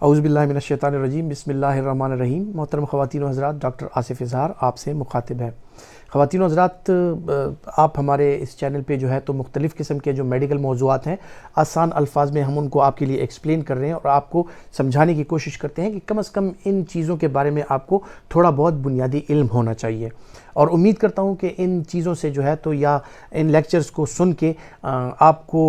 औज़ु बिल्लाहि मिनश्शैतानिर्रजीम बिस्मिल्लाहिर्रहमानिर्रहीम। मोहतरम ख़वातीन व हज़रात, डॉक्टर आसिफ़ इज़हार आपसे मुखातिब है। ख़वातीन व हज़रात, आप हमारे इस चैनल पे जो है तो मुख्तलिफ़ किस्म के जो मेडिकल मौज़ूआत हैं, आसान अल्फाज में हम उनको आपके लिए एक्सप्लेन कर रहे हैं और आपको समझाने की कोशिश करते हैं कि कम से कम इन चीज़ों के बारे में आपको थोड़ा बहुत बुनियादी इल्म होना चाहिए। और उम्मीद करता हूँ कि इन चीज़ों से जो है तो या इन लेक्चर्स को सुन के आपको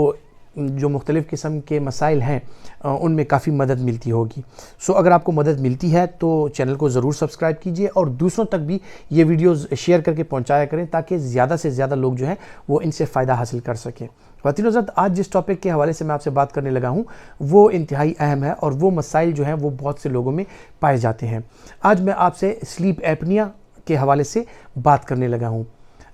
जो मुख्तलिफ़ किस्म के मसाइल हैं उनमें काफ़ी मदद मिलती होगी। अगर आपको मदद मिलती है तो चैनल को ज़रूर सब्सक्राइब कीजिए और दूसरों तक भी ये वीडियोज़ शेयर करके पहुंचाया करें ताकि ज़्यादा से ज़्यादा लोग जो हैं वो इनसे फ़ायदा हासिल कर सकें। ख़वातीन हज़रात, आज जिस टॉपिक के हवाले से मैं आपसे बात करने लगा हूँ वो इंतहाई अहम है और वो मसाइल जो हैं वो बहुत से लोगों में पाए जाते हैं। आज मैं आपसे स्लीप एपनिया के हवाले से बात करने लगा हूँ।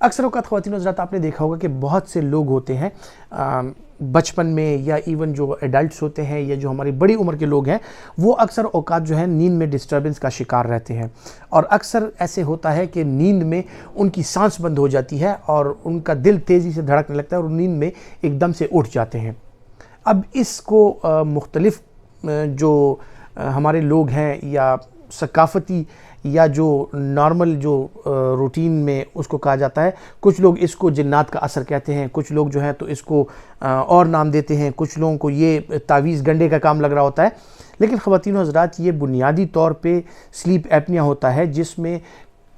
अक्सर औक़ात ख़वातीन हज़रात, आपने देखा होगा कि बहुत से लोग होते हैं बचपन में या इवन जो एडल्ट्स होते हैं या जो हमारी बड़ी उम्र के लोग हैं वो अक्सर औक़ात जो है नींद में डिस्टर्बेंस का शिकार रहते हैं। और अक्सर ऐसे होता है कि नींद में उनकी सांस बंद हो जाती है और उनका दिल तेज़ी से धड़कने लगता है और नींद में एकदम से उठ जाते हैं। अब इसको मुख्तलिफ़ जो हमारे लोग हैं या सकाफ़ती या जो नॉर्मल जो रूटीन में उसको कहा जाता है, कुछ लोग इसको जिन्नात का असर कहते हैं, कुछ लोग जो हैं तो इसको और नाम देते हैं, कुछ लोगों को ये तावीज़ गंडे का काम लग रहा होता है। लेकिन ख़वातीन व हज़रात, ये बुनियादी तौर पे स्लीप एपनिया होता है जिसमें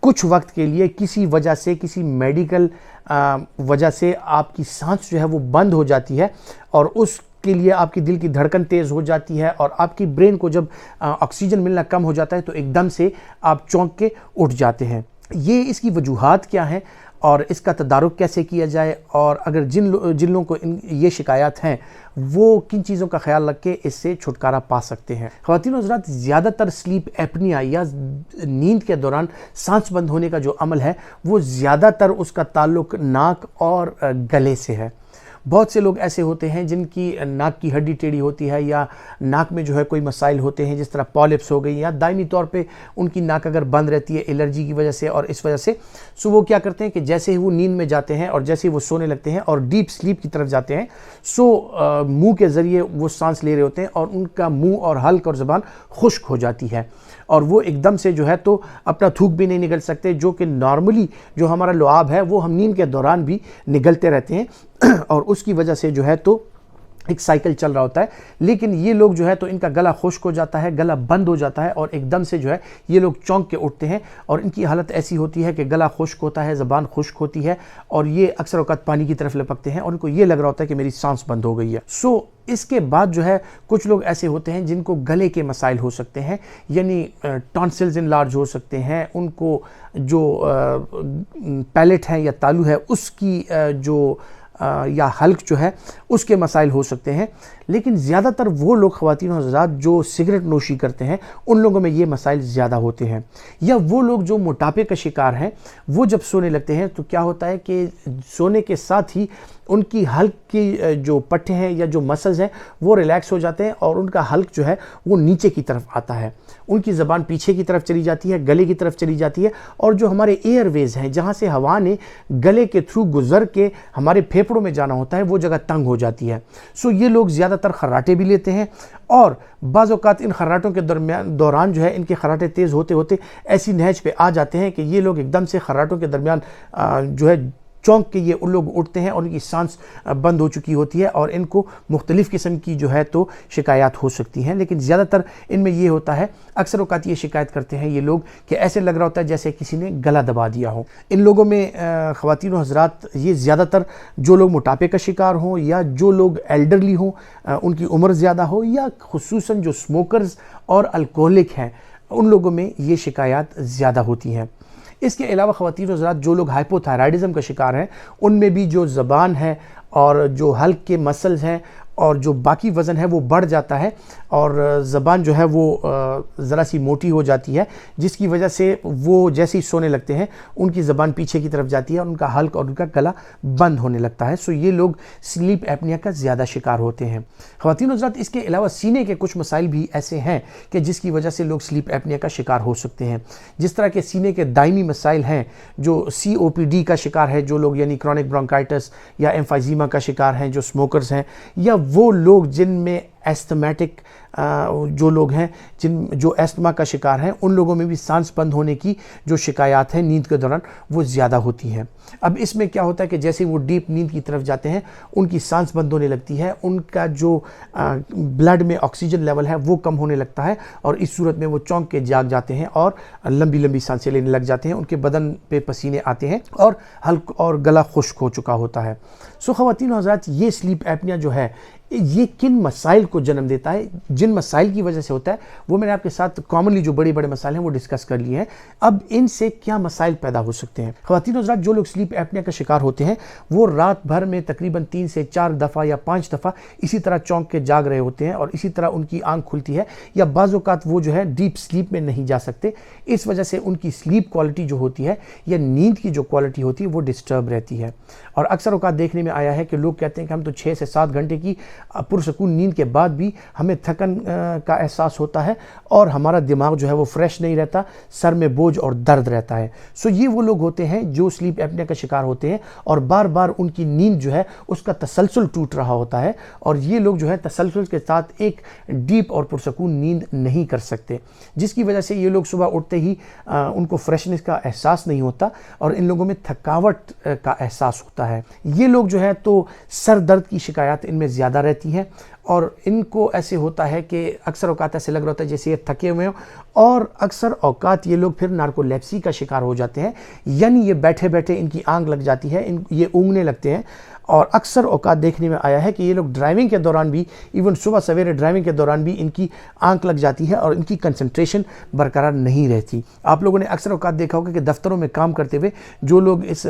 कुछ वक्त के लिए किसी वजह से, किसी मेडिकल वजह से आपकी सांस जो है वो बंद हो जाती है और उस के लिए आपकी दिल की धड़कन तेज़ हो जाती है और आपकी ब्रेन को जब ऑक्सीजन मिलना कम हो जाता है तो एकदम से आप चौंक के उठ जाते हैं। ये इसकी वजूहात क्या हैं और इसका तदारुक कैसे किया जाए और अगर जिन लोगों को ये शिकायत हैं वो किन चीज़ों का ख्याल रख के इससे छुटकारा पा सकते हैं। ख़वातीन हज़रात, ज़्यादातर स्लीप एपनिया या नींद के दौरान सांस बंद होने का जो अमल है वो ज़्यादातर उसका ताल्लुक़ नाक और गले से है। बहुत से लोग ऐसे होते हैं जिनकी नाक की हड्डी टेढ़ी होती है या नाक में जो है कोई मसाइल होते हैं, जिस तरह पॉलिप्स हो गई या दायमी तौर पे उनकी नाक अगर बंद रहती है एलर्जी की वजह से और इस वजह से वो क्या करते हैं कि जैसे ही वो नींद में जाते हैं और जैसे ही वो सोने लगते हैं और डीप स्लीप की तरफ जाते हैं मुंह के ज़रिए वो सांस ले रहे होते हैं और उनका मुंह और हल्क और ज़बान खुश्क हो जाती है और वो एकदम से जो है तो अपना थूक भी नहीं निगल सकते, जो कि नॉर्मली जो हमारा लुआब है वो हम नींद के दौरान भी निगलते रहते हैं और उसकी वजह से जो है तो एक साइकिल चल रहा होता है। लेकिन ये लोग जो है तो इनका गला खुश्क हो जाता है, गला बंद हो जाता है और एकदम से जो है ये लोग चौंक के उठते हैं और इनकी हालत ऐसी होती है कि गला खुश्क होता है, ज़बान खुश्क होती है और ये अक्सर औक़ात पानी की तरफ लपकते हैं और उनको ये लग रहा होता है कि मेरी सांस बंद हो गई है। इसके बाद जो है कुछ लोग ऐसे होते हैं जिनको गले के मसाइल हो सकते हैं, यानी टॉन्सिल्स इनलार्ज हो सकते हैं, उनको जो पैलेट है या तालू है उसकी जो या हल्क जो है उसके मसाइल हो सकते हैं। लेकिन ज़्यादातर वो लोग ख़वातीन और हज़रात जो सिगरेट नोशी करते हैं उन लोगों में ये मसाइल ज़्यादा होते हैं। या वो लोग जो मोटापे का शिकार हैं वो जब सोने लगते हैं तो क्या होता है कि सोने के साथ ही उनकी हल्क की जो पट्टे हैं या जो मसल्स हैं वो रिलैक्स हो जाते हैं और उनका हल्क जो है वो नीचे की तरफ आता है, उनकी ज़बान पीछे की तरफ चली जाती है, गले की तरफ चली जाती है और जो हमारे एयरवेज़ हैं जहाँ से हवा ने गले के थ्रू गुज़र के हमारे फेफड़ों में जाना होता है वो जगह तंग हो जाती है। ये लोग ज़्यादातर खर्राटे भी लेते हैं और बाज़ औक़ात इन खर्राटों के दौरान जो है इनके खर्राटे तेज़ होते होते ऐसी नहज पे आ जाते हैं कि ये लोग एकदम से खर्राटों के दरमियान जो है चौंक के ये उन लोग उठते हैं और उनकी सांस बंद हो चुकी होती है और इनको मुख्तलिफ़ किस्म की जो है तो शिकायत हो सकती हैं। लेकिन ज़्यादातर इनमें ये होता है, अक्सर औक़ात ये शिकायत करते हैं ये लोग कि ऐसे लग रहा होता है जैसे किसी ने गला दबा दिया हो। इन लोगों में ख़वातीन व हज़रात, ये ज़्यादातर जो लोग मोटापे का शिकार हों या जो लोग एल्डरली हों, उनकी उम्र ज़्यादा हो या खुसूसन जो स्मोकर्स और अल्कोहलिक हैं उन लोगों में ये शिकायत ज़्यादा होती हैं। इसके अलावा ख़वातीन व हज़रात जो लोग हाइपोथायराइडिज़म का शिकार हैं उनमें भी जो ज़बान है और जो हल्क के मसल्स हैं और जो बाकी वज़न है वो बढ़ जाता है और ज़बान जो है वो ज़रा सी मोटी हो जाती है, जिसकी वजह से वो जैसे ही सोने लगते हैं उनकी ज़बान पीछे की तरफ जाती है और उनका हल्क और उनका गला बंद होने लगता है। ये लोग स्लीप एपनिया का ज़्यादा शिकार होते हैं। ख़वातीन हज़रात, इसके अलावा सीने के कुछ मसाइल भी ऐसे हैं कि जिसकी वजह से लोग स्लीप एपनिया का शिकार हो सकते हैं। जिस तरह के सीने के दायमी मसाइल हैं, जो COPD का शिकार है जो लोग, यानी क्रॉनिक ब्रोंकाइटिस या एम्फाइजीमा का शिकार हैं जो स्मोकर्स हैं, या वो लोग जिनमें ایستھمیٹک جو لوگ ہیں جو ایستھما کا شکار ہیں، ان لوگوں میں بھی سانس بند ہونے کی جو شکایات ہیں نیند کے دوران وہ زیادہ ہوتی ہیں۔ اب اس میں کیا ہوتا ہے کہ جیسے وہ ڈیپ نیند کی طرف جاتے ہیں ان کی سانس بند ہونے لگتی ہے، ان کا جو بلڈ میں آکسیجن لیول ہے وہ کم ہونے لگتا ہے، اور اس صورت میں وہ چونک کے جاگ جاتے ہیں اور لمبی لمبی سانسیں لینے لگ جاتے ہیں، ان کے بدن پہ پسینے آتے ہیں اور حلق اور گلا خشک ہو چکا ہوتا ہے۔ خواتین و حضرات، یہ سلیپ ایپنیا جو ہے یہ کن مسائل کو جنم دیتا ہے، جن مسائل کی وجہ سے ہوتا ہے وہ میں نے آپ کے ساتھ کامنلی جو بڑے بڑے مسائل ہیں وہ ڈسکس کر لیے ہیں۔ اب ان سے کیا مسائل پیدا ہو سکتے ہیں؟ خواتین و حضرات، جو لوگ سلیپ ایپنیا کا شکار ہوتے ہیں وہ رات بھر میں تقریباً 3 سے 4 دفعہ یا 5 دفعہ اسی طرح چونک کے جاگ رہے ہوتے ہیں، اور اسی طرح ان کی آنکھ کھلتی ہے، یا بعض اوقات وہ جو ہے ڈیپ سلیپ میں نہیں جا سکتے۔ اس وجہ سے ان کی سلیپ کوالٹی جو ہوتی ہے یا نیند کی جو کوالٹی ہوتی ہے وہ ڈسٹرب رہتی ہے، اور اکثر اوقات دیکھنے میں آیا ہے کہ لوگ کہتے ہیں کہ ہم تو 6 سے 7 گھنٹے کی پرسکون نیند کے بعد بھی ہمیں تھکن کا احساس ہوتا ہے، اور ہمارا دماغ جو ہے وہ فریش نہیں رہتا، سر میں بوجھ اور درد رہتا ہے۔ یہ وہ لوگ ہوتے ہیں جو سلیپ ایپنیا کا شکار ہوتے ہیں، اور بار بار ان کی نیند جو ہے اس کا تسلسل ٹوٹ رہا ہوتا ہے، اور یہ لوگ جو ہے تسلسل کے ساتھ ایک ڈیپ اور پرسکون نیند نہیں کر سکتے، جس کی وجہ سے یہ لوگ صبح اٹھتے ہی ان کو فریشنس کا احساس نہیں ہوتا، اور ان لوگوں میں تھکاوٹ کا احساس ہوتا ہے۔ یہ لوگ جو ہے تو سر درد کی شکایات ان میں زیادہ رہتی ہیں، اور ان کو ایسے ہوتا ہے کہ اکثر اوقات ایسے لگ رہا ہوتا ہے جیسے یہ تھکے ہوئے ہوں، اور اکثر اوقات یہ لوگ پھر نارکولیپسی کا شکار ہو جاتے ہیں، یعنی یہ بیٹھے بیٹھے ان کی آنکھ لگ جاتی ہے، یہ اونگنے لگتے ہیں، اور اکثر اوقات دیکھنے میں آیا ہے کہ یہ لوگ ڈرائیونگ کے دوران بھی، ایون صبح سویرے ڈرائیونگ کے دوران بھی ان کی آنکھ لگ جاتی ہے اور ان کی کنسنٹریشن برقرار نہیں رہتی۔ آپ لوگوں نے اکثر اوقات دیکھا ہوگا کہ دفتروں میں کام کرتے ہوئے جو لوگ اس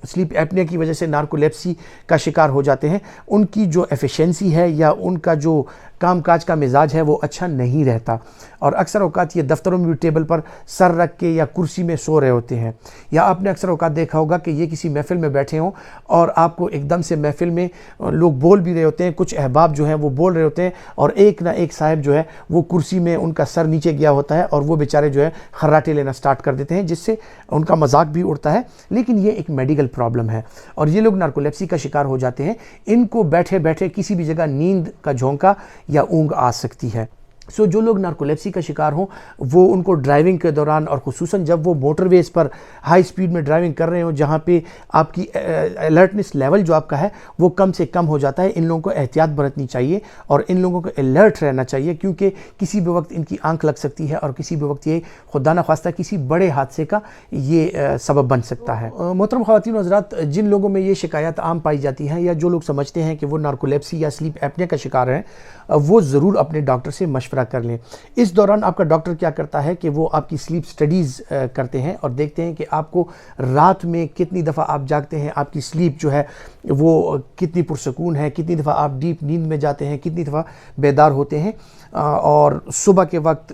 سلیپ ایپنیا کی وجہ سے نارکولیپسی کا شکار ہو جاتے ہیں، ان کی جو ایفیشنسی ہے یا ان کا جو کام کاج کا مزاج ہے وہ اچھا نہیں رہتا، اور اکثر اوقات یہ دفتروں میں بھی ٹیبل پر سر رکھ کے یا کرسی میں سو رہے ہوتے ہیں، یا آپ نے اکثر اوقات دیکھا ہوگا کہ یہ کسی محفل میں بیٹھے ہوں اور آپ کو ایک دم سے محفل میں لوگ بول بھی رہے ہوتے ہیں، کچھ احباب جو ہیں وہ بول رہے ہوتے ہیں، اور ایک نہ ایک صاحب جو ہے وہ کرسی میں ان کا سر نیچے گیا ہوتا ہے اور وہ بیچارے جو ہے خراٹے لینا سٹارٹ کر دیتے ہیں، جس سے ان کا مذاق بھی اڑتا ہے، لیکن یہ ایک میڈیکل پرابلم ہے، اور یہ لوگ نارکولیپسی کا شکار ہو جاتے ہیں۔ ان کو بیٹھے بیٹھے کسی بھی جگہ نیند کا جھونکا یا اونگ آ سکتی ہے۔ جو لوگ نارکولیپسی کا شکار ہوں وہ ان کو ڈرائیونگ کے دوران، اور خصوصاً جب وہ موٹر ویز پر ہائی سپیڈ میں ڈرائیونگ کر رہے ہوں جہاں پہ آپ کی الرٹنس لیول جو آپ کا ہے وہ کم سے کم ہو جاتا ہے، ان لوگوں کو احتیاط برتنی چاہیے اور ان لوگوں کو الرٹ رہنا چاہیے، کیونکہ کسی بھی وقت ان کی آنکھ لگ سکتی ہے اور کسی بھی وقت یہ خدا نخواستہ کسی بڑے حادثے کا یہ سبب بن سکتا ہے۔ محترم خواتین و حضرات، جن لوگوں میں یہ شکایات عام پائی جاتی ہیں یا جو لوگ سمجھتے ہیں کہ وہ نارکولیپسی یا سلیپ ایپنیا کا شکار ہیں، وہ ضرور اپنے ڈاکٹر سے مشورہ کر لیں۔ اس دوران آپ کا ڈاکٹر کیا کرتا ہے کہ وہ آپ کی سلیپ سٹڈیز کرتے ہیں اور دیکھتے ہیں کہ آپ کو رات میں کتنی دفعہ آپ جاگتے ہیں، آپ کی سلیپ جو ہے وہ کتنی پرسکون ہے، کتنی دفعہ آپ ڈیپ نیند میں جاتے ہیں، کتنی دفعہ بیدار ہوتے ہیں، اور صبح کے وقت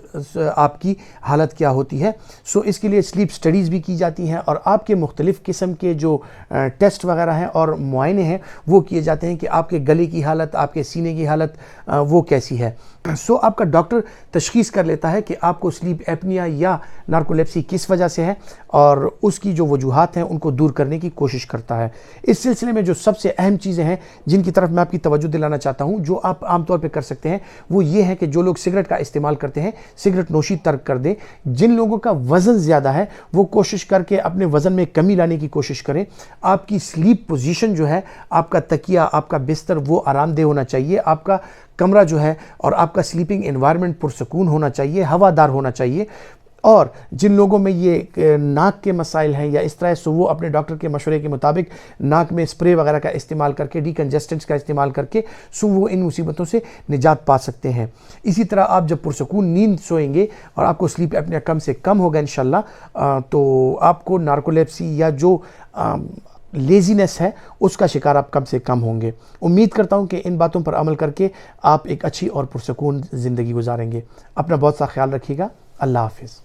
آپ کی حالت کیا ہوتی ہے۔ اس کے لیے سلیپ سٹڈیز بھی کی جاتی ہیں، اور آپ کے مختلف قسم کے جو ٹیسٹ وغیرہ ہیں اور معائنے ہیں وہ کیے جاتے ہیں کہ آپ کے گلے کی حالت، آپ کے سینے کی حالت وہ کیسی ہے۔ آپ کا ڈاکٹر تشخیص کر لیتا ہے کہ آپ کو سلیپ ایپنیا یا نارکولیپسی کس وجہ سے ہے، اور اس کی جو وجوہات ہیں ان کو دور کرنے کی کوشش کرتا ہے۔ اس سلسلے میں جو سب سے اہم چیزیں ہیں جن کی طرف میں آپ کی توجہ دلانا چاہتا ہوں، جو آپ عام طور پہ کر سکتے ہیں، وہ یہ ہے کہ جو لوگ سگریٹ کا استعمال کرتے ہیں سگریٹ نوشی ترک کر دیں۔ جن لوگوں کا وزن زیادہ ہے وہ کوشش کر کے اپنے وزن میں کمی لانے کی کوشش کریں۔ آپ کی سلیپ پوزیشن جو ہے، آپ کا تکیہ، آپ کا بستر وہ آرام دہ ہونا چاہیے، آپ کا کمرہ جو ہے اور آپ کا سلیپنگ انوائرمنٹ پرسکون ہونا چاہیے، ہوادار ہونا چاہیے۔ اور جن لوگوں میں یہ ناک کے مسائل ہیں یا اس طرح سے، وہ اپنے ڈاکٹر کے مشورے کے مطابق ناک میں اسپرے وغیرہ کا استعمال کر کے، ڈی کنجسٹنٹس کا استعمال کر کے وہ ان مصیبتوں سے نجات پا سکتے ہیں۔ اسی طرح آپ جب پرسکون نیند سوئیں گے اور آپ کو سلیپ ایپنیا کم سے کم ہوگا انشاءاللہ، تو آپ کو نارکولیپسی یا جو لیزینس ہے اس کا شکار آپ کم سے کم ہوں گے۔ امید کرتا ہوں کہ ان باتوں پر عمل کر کے آپ ایک اچھی اور پرسکون زندگی گزاریں گے۔ اپنا بہت سا خیال رکھیے گا۔ اللہ حافظ۔